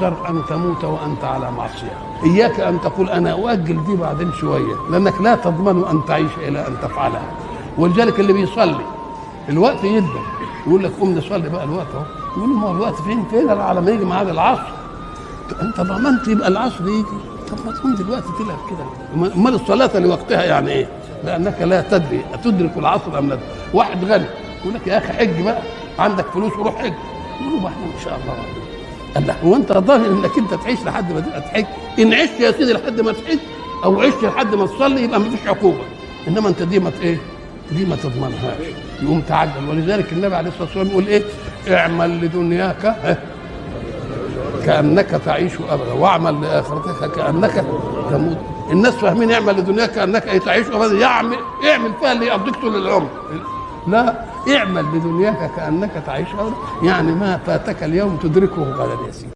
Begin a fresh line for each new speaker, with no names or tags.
احذر أن تموت وأنت على معصية. إياك أن تقول أنا أؤجل دي بعدين شوية، لأنك لا تضمن أن تعيش إلى أن تفعلها. ولذلك اللي بيصلي الوقت يدن يقول لك قوم نصلي بقى الوقت اهو، يقول له ما هو الوقت فين على ما يجي ميعاد العصر، انت ضمنت يبقى العصر يجي، طب ما تقوم دلوقتي تلعب كده. امال الصلاه لوقتها يعني ايه؟ لانك لا تدري اتدرك العصر ام لا. واحد غني يقول لك يا اخي حج بقى، عندك فلوس وروح حج، يقول له احنا ان شاء الله. قال له هو انت ضامن انك انت تعيش لحد ما تبقى تحج؟ ان عشت يا سيدي لحد ما تحج او عشت لحد ما تصلي يبقى ما فيش عقوبه، انما انت دي ما ايه؟ دي ما تضمنهاش، يقوم تعجل. ولذلك النبي عليه الصلاه والسلام يقول ايه؟ اعمل لدنياك كانك تعيش ابدا، واعمل لاخرتك كانك تموت. الناس فاهمين اعمل لدنياك كانك تعيش ابدا، اعمل فيها اللي يقضيك طول العمر. لا، اعمل لدنياك كانك تعيش ابدا، يعني ما فاتك اليوم تدركه غدا يا سيدي.